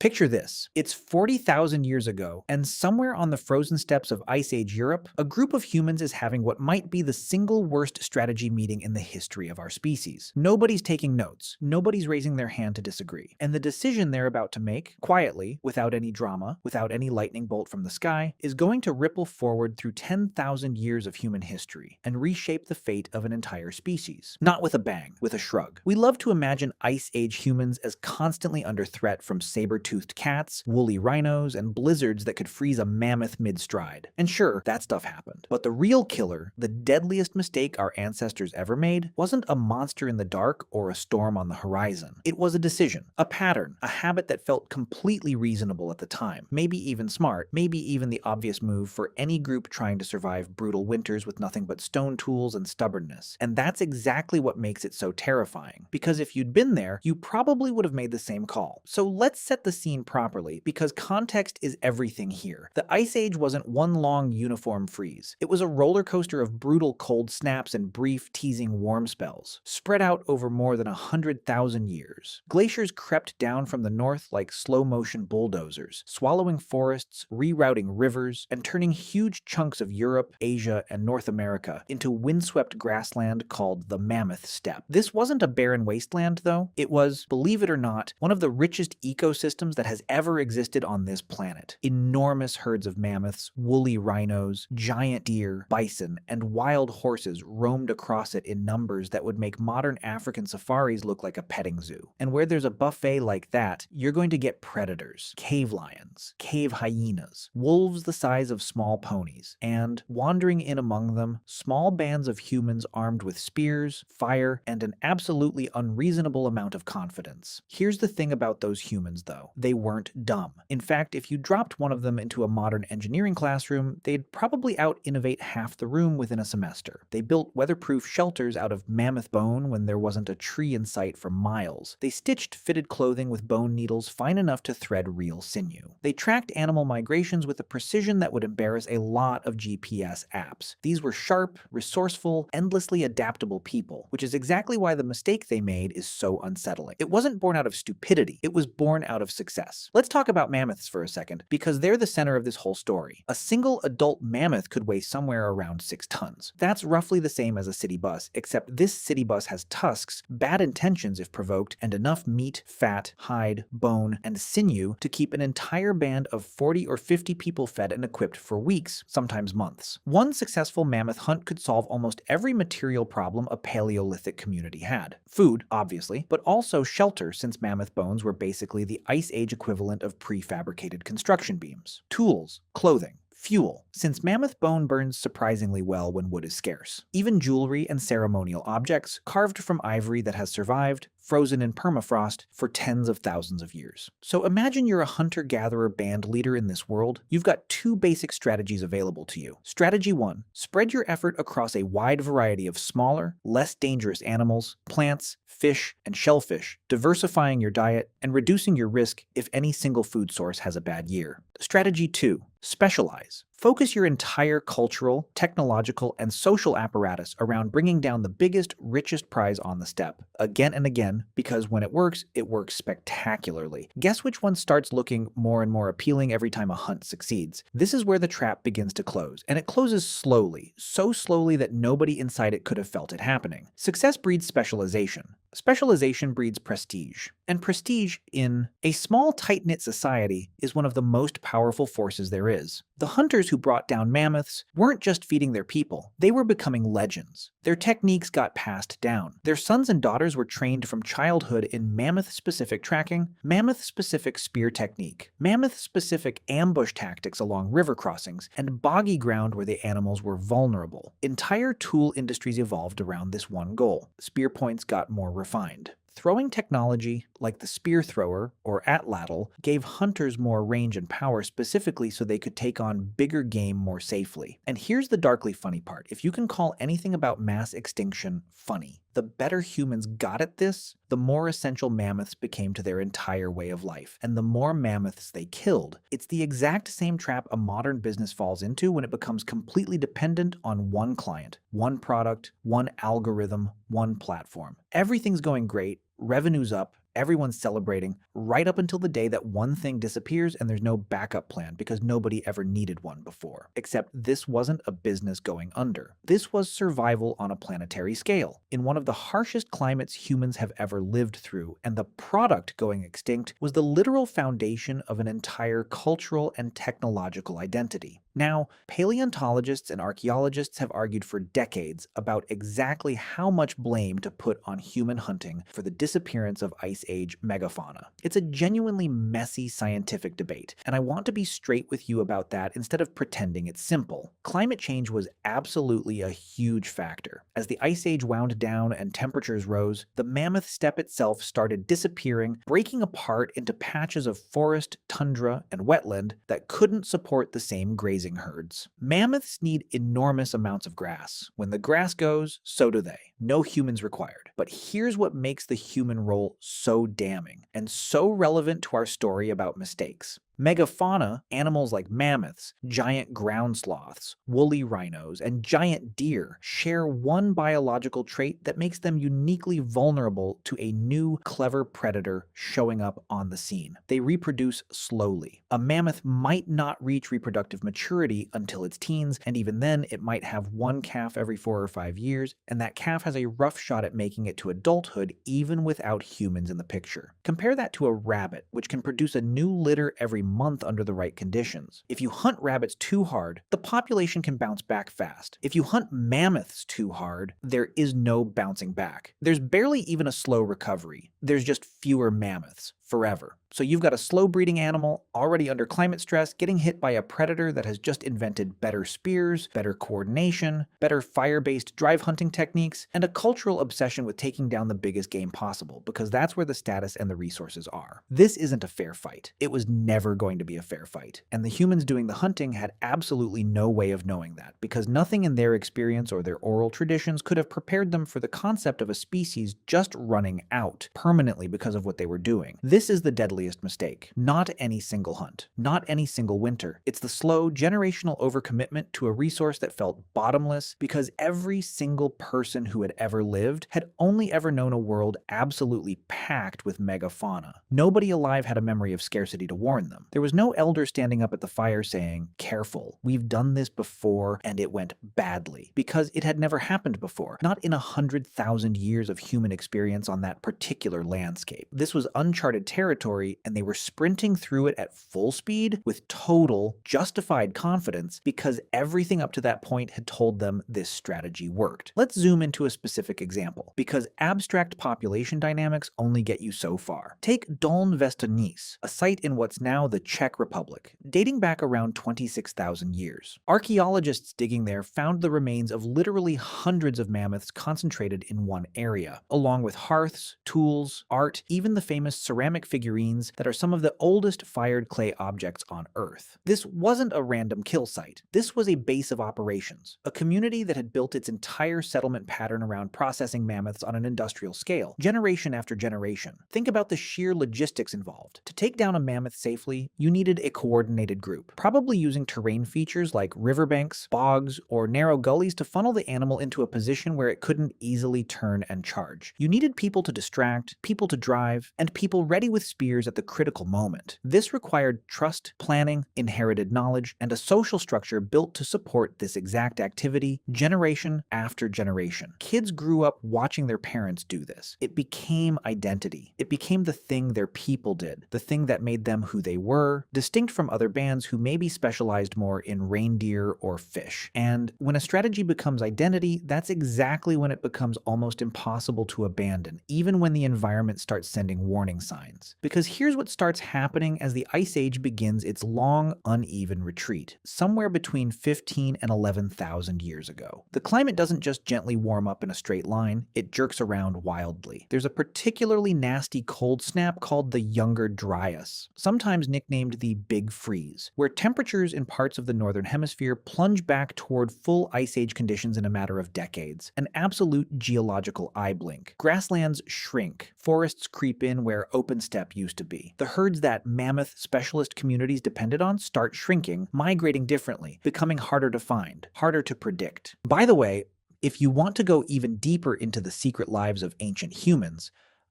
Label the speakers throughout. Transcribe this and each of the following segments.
Speaker 1: Picture this. It's 40,000 years ago, and somewhere on the frozen steppes of Ice Age Europe, a group of humans is having what might be the single worst strategy meeting in the history of our species. Nobody's taking notes, nobody's raising their hand to disagree, and the decision they're about to make, quietly, without any drama, without any lightning bolt from the sky, is going to ripple forward through 10,000 years of human history and reshape the fate of an entire species. Not with a bang, with a shrug. We love to imagine Ice Age humans as constantly under threat from saber-toothed cats, woolly rhinos, and blizzards that could freeze a mammoth mid-stride. And sure, that stuff happened. But the real killer, the deadliest mistake our ancestors ever made, wasn't a monster in the dark or a storm on the horizon. It was a decision, a pattern, a habit that felt completely reasonable at the time, maybe even smart, maybe even the obvious move for any group trying to survive brutal winters with nothing but stone tools and stubbornness. And that's exactly what makes it so terrifying. Because if you'd been there, you probably would have made the same call. So let's set the scene properly, because context is everything here. The Ice Age wasn't one long uniform freeze. It was a roller coaster of brutal cold snaps and brief, teasing warm spells, spread out over more than 100,000 years. Glaciers crept down from the north like slow-motion bulldozers, swallowing forests, rerouting rivers, and turning huge chunks of Europe, Asia, and North America into windswept grassland called the Mammoth Steppe. This wasn't a barren wasteland, though. It was, believe it or not, one of the richest ecosystems that has ever existed on this planet. Enormous herds of mammoths, woolly rhinos, giant deer, bison, and wild horses roamed across it in numbers that would make modern African safaris look like a petting zoo. And where there's a buffet like that, you're going to get predators, cave lions, cave hyenas, wolves the size of small ponies, and, wandering in among them, small bands of humans armed with spears, fire, and an absolutely unreasonable amount of confidence. Here's the thing about those humans, though. They weren't dumb. In fact, if you dropped one of them into a modern engineering classroom, they'd probably out-innovate half the room within a semester. They built weatherproof shelters out of mammoth bone when there wasn't a tree in sight for miles. They stitched fitted clothing with bone needles fine enough to thread real sinew. They tracked animal migrations with a precision that would embarrass a lot of GPS apps. These were sharp, resourceful, endlessly adaptable people, which is exactly why the mistake they made is so unsettling. It wasn't born out of stupidity, it was born out of success. Let's talk about mammoths for a second, because they're the center of this whole story. A single adult mammoth could weigh somewhere around 6 tons. That's roughly the same as a city bus, except this city bus has tusks, bad intentions if provoked, and enough meat, fat, hide, bone, and sinew to keep an entire band of 40 or 50 people fed and equipped for weeks, sometimes months. One successful mammoth hunt could solve almost every material problem a Paleolithic community had. Food, obviously, but also shelter, since mammoth bones were basically the Ice Age equivalent of prefabricated construction beams. Tools, clothing, fuel, since mammoth bone burns surprisingly well when wood is scarce. Even jewelry and ceremonial objects carved from ivory that has survived, frozen in permafrost, for tens of thousands of years. So imagine you're a hunter-gatherer band leader in this world. You've got 2 basic strategies available to you. Strategy 1. Spread your effort across a wide variety of smaller, less dangerous animals, plants, fish, and shellfish, diversifying your diet and reducing your risk if any single food source has a bad year. Strategy 2. Specialize. Focus your entire cultural, technological, and social apparatus around bringing down the biggest, richest prize on the steppe, again and again, because when it works spectacularly. Guess which one starts looking more and more appealing every time a hunt succeeds? This is where the trap begins to close, and it closes slowly, so slowly that nobody inside it could have felt it happening. Success breeds specialization. Specialization breeds prestige. And prestige, in a small, tight-knit society, is one of the most powerful forces there is. The hunters who brought down mammoths weren't just feeding their people, they were becoming legends. Their techniques got passed down. Their sons and daughters were trained from childhood in mammoth-specific tracking, mammoth-specific spear technique, mammoth-specific ambush tactics along river crossings, and boggy ground where the animals were vulnerable. Entire tool industries evolved around this one goal. Spear points got more refined. Throwing technology, like the spear thrower or atlatl, gave hunters more range and power specifically so they could take on bigger game more safely. And here's the darkly funny part. If you can call anything about mass extinction funny, the better humans got at this, the more essential mammoths became to their entire way of life, and the more mammoths they killed. It's the exact same trap a modern business falls into when it becomes completely dependent on one client, one product, one algorithm, one platform. Everything's going great, revenue's up, Everyone's celebrating right up until the day that one thing disappears and there's no backup plan because nobody ever needed one before. Except this wasn't a business going under. This was survival on a planetary scale, in one of the harshest climates humans have ever lived through, and the product going extinct was the literal foundation of an entire cultural and technological identity. Now, paleontologists and archaeologists have argued for decades about exactly how much blame to put on human hunting for the disappearance of Ice Age megafauna. It's a genuinely messy scientific debate, and I want to be straight with you about that instead of pretending it's simple. Climate change was absolutely a huge factor. As the Ice Age wound down and temperatures rose, the mammoth steppe itself started disappearing, breaking apart into patches of forest, tundra, and wetland that couldn't support the same grazing herds. Mammoths need enormous amounts of grass. When the grass goes, so do they. No humans required. But here's what makes the human role so damning and so relevant to our story about mistakes. Megafauna, animals like mammoths, giant ground sloths, woolly rhinos, and giant deer share one biological trait that makes them uniquely vulnerable to a new, clever predator showing up on the scene. They reproduce slowly. A mammoth might not reach reproductive maturity until its teens, and even then it might have one calf every 4 or 5 years, and that calf has a rough shot at making it to adulthood even without humans in the picture. Compare that to a rabbit, which can produce a new litter every month under the right conditions. If you hunt rabbits too hard, the population can bounce back fast. If you hunt mammoths too hard, there is no bouncing back. There's barely even a slow recovery. There's just fewer mammoths forever. So you've got a slow breeding animal already under climate stress getting hit by a predator that has just invented better spears, better coordination, better fire-based drive hunting techniques, and a cultural obsession with taking down the biggest game possible, because that's where the status and the resources are. This isn't a fair fight. It was never going to be a fair fight. And the humans doing the hunting had absolutely no way of knowing that, because nothing in their experience or their oral traditions could have prepared them for the concept of a species just running out permanently because of what they were doing. This is the deadliest mistake. Not any single hunt, not any single winter. It's the slow, generational overcommitment to a resource that felt bottomless because every single person who had ever lived had only ever known a world absolutely packed with megafauna. Nobody alive had a memory of scarcity to warn them. There was no elder standing up at the fire saying, "Careful, we've done this before and it went badly," because it had never happened before, not in 100,000 years of human experience on that particular landscape. This was uncharted territory, and they were sprinting through it at full speed with total, justified confidence because everything up to that point had told them this strategy worked. Let's zoom into a specific example, because abstract population dynamics only get you so far. Take Dolní Věstonice, a site in what's now the Czech Republic, dating back around 26,000 years. Archaeologists digging there found the remains of literally hundreds of mammoths concentrated in one area, along with hearths, tools, art, even the famous ceramic figurines that are some of the oldest fired clay objects on Earth. This wasn't a random kill site. This was a base of operations, a community that had built its entire settlement pattern around processing mammoths on an industrial scale, generation after generation. Think about the sheer logistics involved. To take down a mammoth safely, you needed a coordinated group, probably using terrain features like riverbanks, bogs, or narrow gullies to funnel the animal into a position where it couldn't easily turn and charge. You needed people to distract, people to drive, and people ready with spears at the critical moment. This required trust, planning, inherited knowledge, and a social structure built to support this exact activity generation after generation. Kids grew up watching their parents do this. It became identity. It became the thing their people did, the thing that made them who they were, distinct from other bands who maybe specialized more in reindeer or fish. And when a strategy becomes identity, that's exactly when it becomes almost impossible to abandon, even when the environment starts sending warning signs. Because here's what starts happening as the Ice Age begins its long, uneven retreat, somewhere between 15 and 11,000 years ago. The climate doesn't just gently warm up in a straight line, it jerks around wildly. There's a particularly nasty cold snap called the Younger Dryas, sometimes nicknamed the Big Freeze, where temperatures in parts of the northern hemisphere plunge back toward full Ice Age conditions in a matter of decades, an absolute geological eye blink. Grasslands shrink, forests creep in where open steppe used to be. The herds that mammoth specialist communities depended on start shrinking, migrating differently, becoming harder to find, harder to predict. By the way, if you want to go even deeper into the secret lives of ancient humans,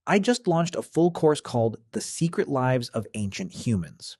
Speaker 1: I just launched a full course called The Secret Lives of Ancient Humans.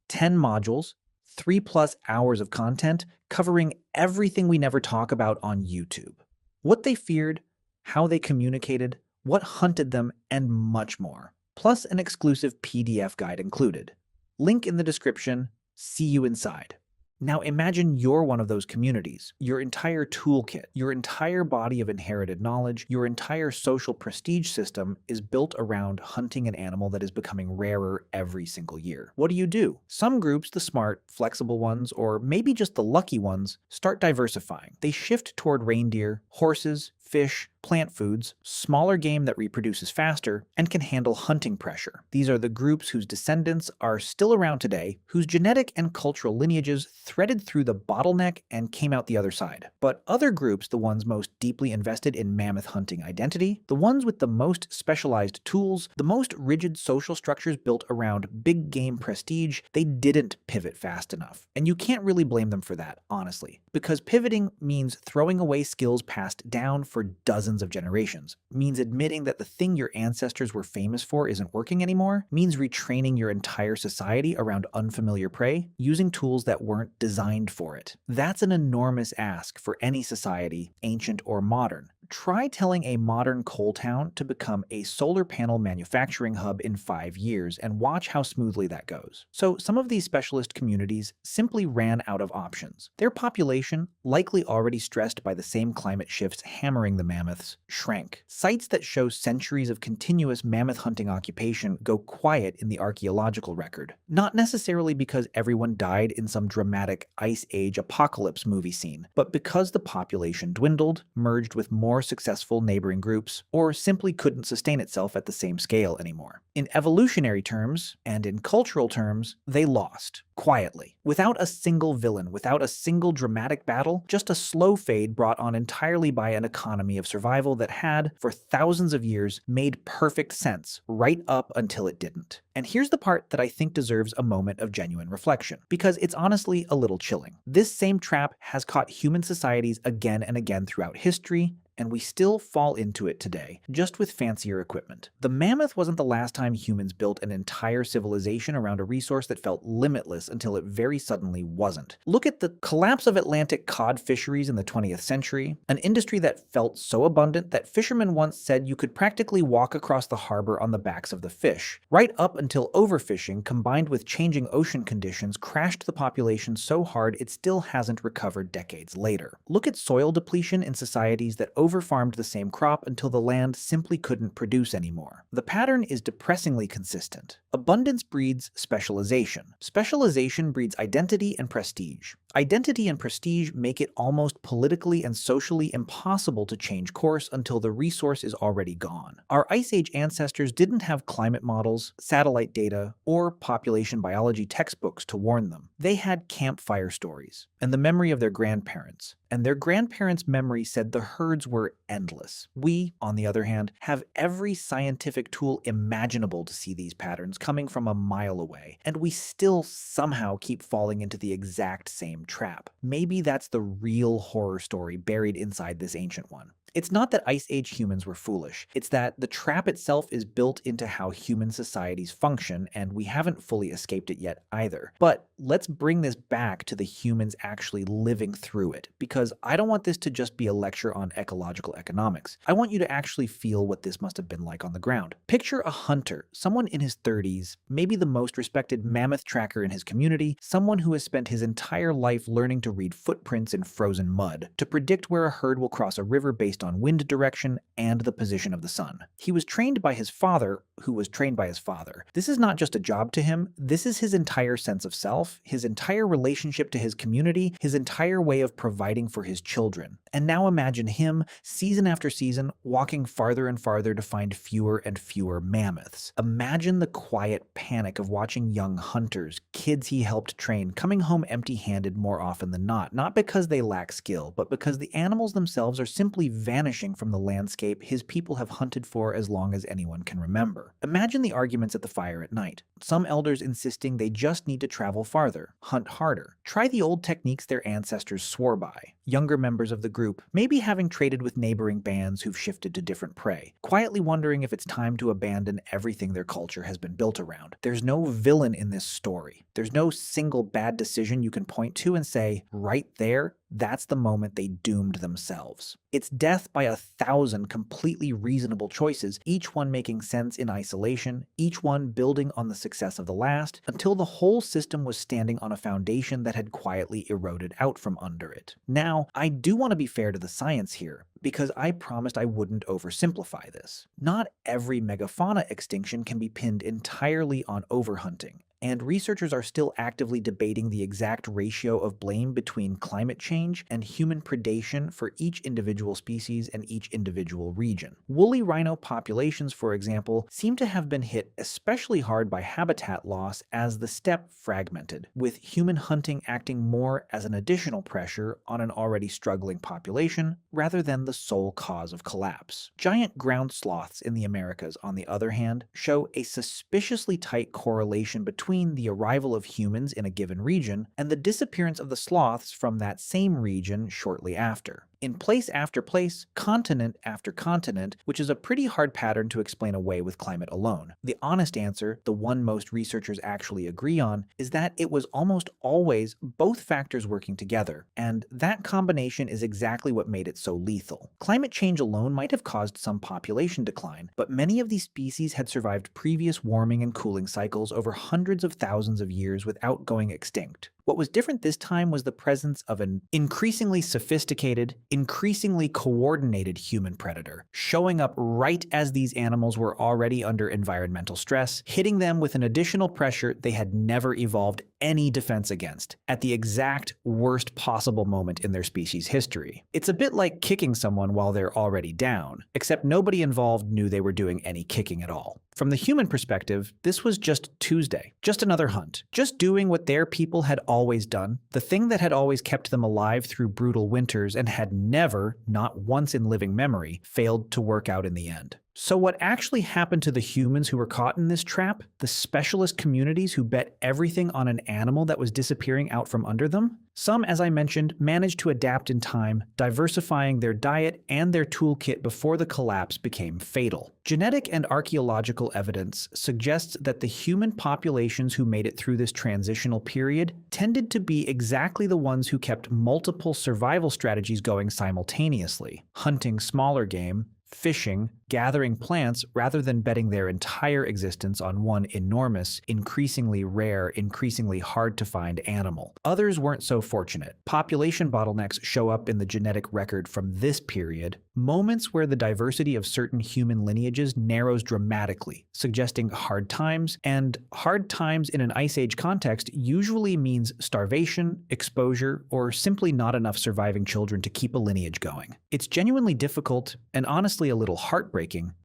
Speaker 1: 10 modules, 3+ hours of content covering everything we never talk about on YouTube. What they feared, how they communicated, what hunted them, and much more. Plus an exclusive PDF guide included. Link in the description. See you inside. Now imagine you're one of those communities. Your entire toolkit, your entire body of inherited knowledge, your entire social prestige system is built around hunting an animal that is becoming rarer every single year. What do? Some groups, the smart, flexible ones, or maybe just the lucky ones, start diversifying. They shift toward reindeer, horses, fish, plant foods, smaller game that reproduces faster, and can handle hunting pressure. These are the groups whose descendants are still around today, whose genetic and cultural lineages threaded through the bottleneck and came out the other side. But other groups, the ones most deeply invested in mammoth hunting identity, the ones with the most specialized tools, the most rigid social structures built around big game prestige, they didn't pivot fast enough. And you can't really blame them for that, honestly. Because pivoting means throwing away skills passed down for dozens of generations, means admitting that the thing your ancestors were famous for isn't working anymore, means retraining your entire society around unfamiliar prey, using tools that weren't designed for it. That's an enormous ask for any society, ancient or modern. Try telling a modern coal town to become a solar panel manufacturing hub in 5 years and watch how smoothly that goes. So some of these specialist communities simply ran out of options. Their population, likely already stressed by the same climate shifts hammering the mammoths, shrank. Sites that show centuries of continuous mammoth hunting occupation go quiet in the archaeological record. Not necessarily because everyone died in some dramatic Ice Age apocalypse movie scene, but because the population dwindled, merged with more successful neighboring groups, or simply couldn't sustain itself at the same scale anymore. In evolutionary terms, and in cultural terms, they lost, quietly. Without a single villain, without a single dramatic battle, just a slow fade brought on entirely by an economy of survival that had, for thousands of years, made perfect sense, right up until it didn't. And here's the part that I think deserves a moment of genuine reflection, because it's honestly a little chilling. This same trap has caught human societies again and again throughout history, and we still fall into it today, just with fancier equipment. The mammoth wasn't the last time humans built an entire civilization around a resource that felt limitless until it very suddenly wasn't. Look at the collapse of Atlantic cod fisheries in the 20th century, an industry that felt so abundant that fishermen once said you could practically walk across the harbor on the backs of the fish, right up until overfishing combined with changing ocean conditions crashed the population so hard it still hasn't recovered decades later. Look at soil depletion in societies that overfarmed the same crop until the land simply couldn't produce anymore. The pattern is depressingly consistent. Abundance breeds specialization. Specialization breeds identity and prestige. Identity and prestige make it almost politically and socially impossible to change course until the resource is already gone. Our Ice Age ancestors didn't have climate models, satellite data, or population biology textbooks to warn them. They had campfire stories, and the memory of their grandparents. And their grandparents' memory said the herds were endless. We, on the other hand, have every scientific tool imaginable to see these patterns coming from a mile away, and we still somehow keep falling into the exact same trap. Maybe that's the real horror story buried inside this ancient one. It's not that Ice Age humans were foolish, it's that the trap itself is built into how human societies function, and we haven't fully escaped it yet either. But let's bring this back to the humans actually living through it, because I don't want this to just be a lecture on ecological economics. I want you to actually feel what this must have been like on the ground. Picture a hunter, someone in his 30s, maybe the most respected mammoth tracker in his community, someone who has spent his entire life learning to read footprints in frozen mud, to predict where a herd will cross a river based on wind direction and the position of the sun. He was trained by his father, who was trained by his father. This is not just a job to him, this is his entire sense of self, his entire relationship to his community, his entire way of providing for his children. And now imagine him, season after season, walking farther and farther to find fewer and fewer mammoths. Imagine the quiet panic of watching young hunters, kids he helped train, coming home empty-handed more often than not because they lack skill, but because the animals themselves are simply vanishing from the landscape his people have hunted for as long as anyone can remember. ever. Imagine the arguments at the fire at night. Some elders insisting they just need to travel farther, hunt harder, try the old techniques their ancestors swore by. Younger members of the group, maybe having traded with neighboring bands who've shifted to different prey, quietly wondering if it's time to abandon everything their culture has been built around. There's no villain in this story. There's no single bad decision you can point to and say, right there, that's the moment they doomed themselves. It's death by 1,000 completely reasonable choices, each one making sense in isolation, each one building on the success of the last, until the whole system was standing on a foundation that had quietly eroded out from under it. Now, I do want to be fair to the science here, because I promised I wouldn't oversimplify this. Not every megafauna extinction can be pinned entirely on overhunting, and researchers are still actively debating the exact ratio of blame between climate change and human predation for each individual species and each individual region. Woolly rhino populations, for example, seem to have been hit especially hard by habitat loss as the steppe fragmented, with human hunting acting more as an additional pressure on an already struggling population rather than the sole cause of collapse. Giant ground sloths in the Americas, on the other hand, show a suspiciously tight correlation between the arrival of humans in a given region and the disappearance of the sloths from that same region shortly after. In place after place, continent after continent, which is a pretty hard pattern to explain away with climate alone. The honest answer, the one most researchers actually agree on, is that it was almost always both factors working together, and that combination is exactly what made it so lethal. Climate change alone might have caused some population decline, but many of these species had survived previous warming and cooling cycles over hundreds of thousands of years without going extinct. What was different this time was the presence of an increasingly sophisticated, increasingly coordinated human predator, showing up right as these animals were already under environmental stress, hitting them with an additional pressure they had never evolved any defense against, at the exact worst possible moment in their species' history. It's a bit like kicking someone while they're already down, except nobody involved knew they were doing any kicking at all. From the human perspective, this was just Tuesday, just another hunt, just doing what their people had always done, the thing that had always kept them alive through brutal winters and had never, not once in living memory, failed to work out in the end. So what actually happened to the humans who were caught in this trap, the specialist communities who bet everything on an animal that was disappearing out from under them? Some, as I mentioned, managed to adapt in time, diversifying their diet and their toolkit before the collapse became fatal. Genetic and archaeological evidence suggests that the human populations who made it through this transitional period tended to be exactly the ones who kept multiple survival strategies going simultaneously, hunting smaller game, fishing, gathering plants rather than betting their entire existence on one enormous, increasingly rare, increasingly hard to find animal. Others weren't so fortunate. Population bottlenecks show up in the genetic record from this period, moments where the diversity of certain human lineages narrows dramatically, suggesting hard times, and hard times in an Ice Age context usually means starvation, exposure, or simply not enough surviving children to keep a lineage going. It's genuinely difficult, and honestly a little heartbreaking,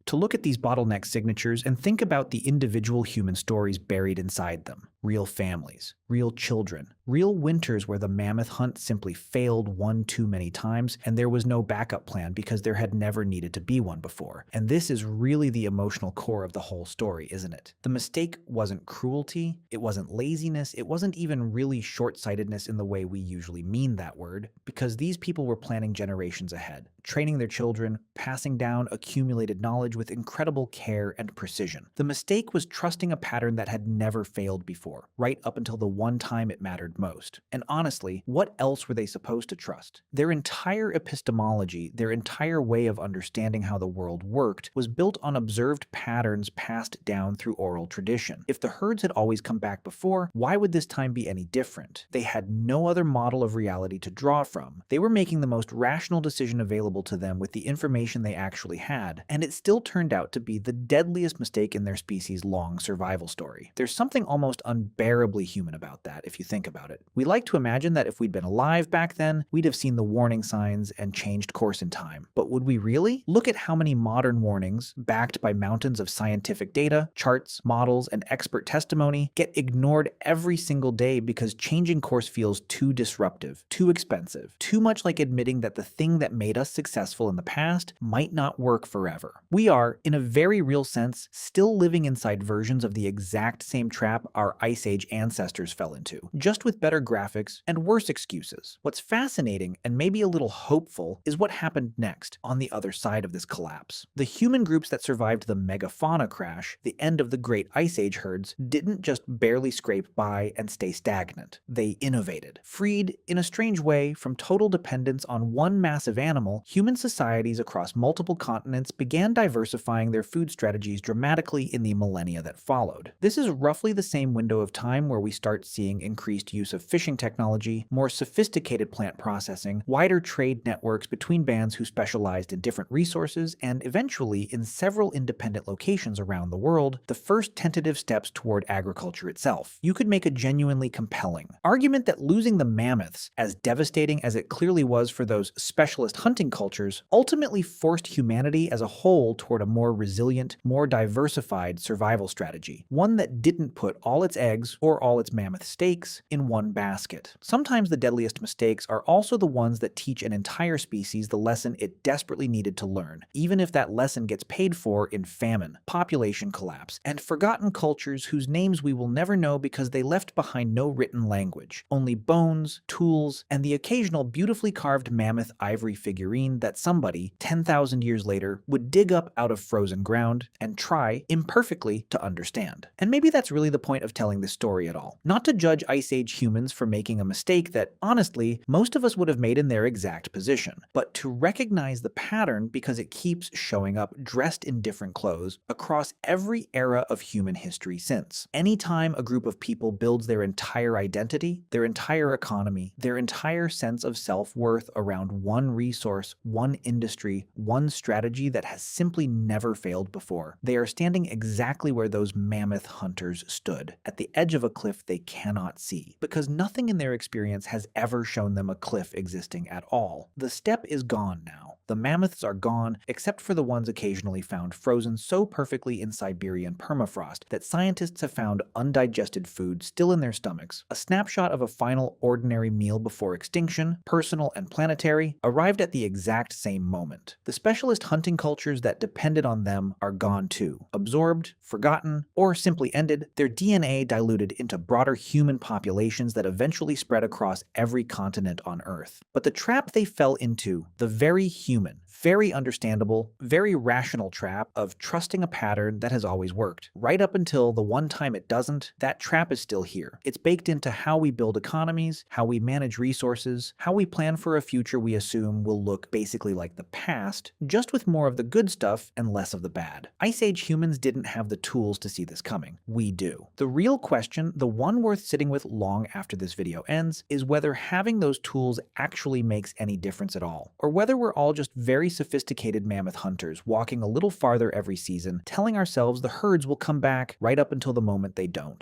Speaker 1: to look at these bottleneck signatures and think about the individual human stories buried inside them. Real families, real children, real winters where the mammoth hunt simply failed one too many times and there was no backup plan because there had never needed to be one before. And this is really the emotional core of the whole story, isn't it? The mistake wasn't cruelty, it wasn't laziness, it wasn't even really short-sightedness in the way we usually mean that word, because these people were planning generations ahead, training their children, passing down accumulated knowledge with incredible care and precision. The mistake was trusting a pattern that had never failed before, right up until the one time it mattered most. And honestly, what else were they supposed to trust? Their entire epistemology, their entire way of understanding how the world worked, was built on observed patterns passed down through oral tradition. If the herds had always come back before, why would this time be any different? They had no other model of reality to draw from. They were making the most rational decision available to them with the information they actually had, and it still turned out to be the deadliest mistake in their species' long survival story. There's something almost unbearably human about that if you think about it. We like to imagine that if we'd been alive back then, we'd have seen the warning signs and changed course in time. But would we really? Look at how many modern warnings, backed by mountains of scientific data, charts, models, and expert testimony, get ignored every single day because changing course feels too disruptive, too expensive, too much like admitting that the thing that made us successful in the past might not work forever. We are, in a very real sense, still living inside versions of the exact same trap our Ice Age ancestors fell into, just with better graphics and worse excuses. What's fascinating, and maybe a little hopeful, is what happened next, on the other side of this collapse. The human groups that survived the megafauna crash, the end of the great Ice Age herds, didn't just barely scrape by and stay stagnant. They innovated. Freed, in a strange way, from total dependence on one massive animal, human societies across multiple continents began diversifying their food strategies dramatically in the millennia that followed. This is roughly the same window of time where we start seeing increased use of fishing technology, more sophisticated plant processing, wider trade networks between bands who specialized in different resources, and eventually, in several independent locations around the world, the first tentative steps toward agriculture itself. You could make a genuinely compelling argument that losing the mammoths, as devastating as it clearly was for those specialist hunting cultures, ultimately forced humanity as a whole toward a more resilient, more diversified survival strategy, one that didn't put all its eggs, or all its mammoth steaks, in one basket. Sometimes the deadliest mistakes are also the ones that teach an entire species the lesson it desperately needed to learn, even if that lesson gets paid for in famine, population collapse, and forgotten cultures whose names we will never know because they left behind no written language, only bones, tools, and the occasional beautifully carved mammoth ivory figurine that somebody, 10,000 years later, would dig up out of frozen ground and try, imperfectly, to understand. And maybe that's really the point of telling this story at all. Not to judge Ice Age humans for making a mistake that, honestly, most of us would have made in their exact position, but to recognize the pattern because it keeps showing up dressed in different clothes across every era of human history since. Anytime a group of people builds their entire identity, their entire economy, their entire sense of self-worth around one resource, one industry, one strategy that has simply never failed before, they are standing exactly where those mammoth hunters stood, at the edge of a cliff they cannot see, because nothing in their experience has ever shown them a cliff existing at all. The step is gone now. The mammoths are gone, except for the ones occasionally found frozen so perfectly in Siberian permafrost that scientists have found undigested food still in their stomachs. A snapshot of a final ordinary meal before extinction, personal and planetary, arrived at the exact same moment. The specialist hunting cultures that depended on them are gone too, absorbed, forgotten, or simply ended, their DNA diluted into broader human populations that eventually spread across every continent on Earth. But the trap they fell into, the very human, very understandable, very rational trap of trusting a pattern that has always worked. Right up until the one time it doesn't, that trap is still here. It's baked into how we build economies, how we manage resources, how we plan for a future we assume will look basically like the past, just with more of the good stuff and less of the bad. Ice Age humans didn't have the tools to see this coming. We do. The real question, the one worth sitting with long after this video ends, is whether having those tools actually makes any difference at all, or whether we're all just very sophisticated mammoth hunters walking a little farther every season, telling ourselves the herds will come back right up until the moment they don't.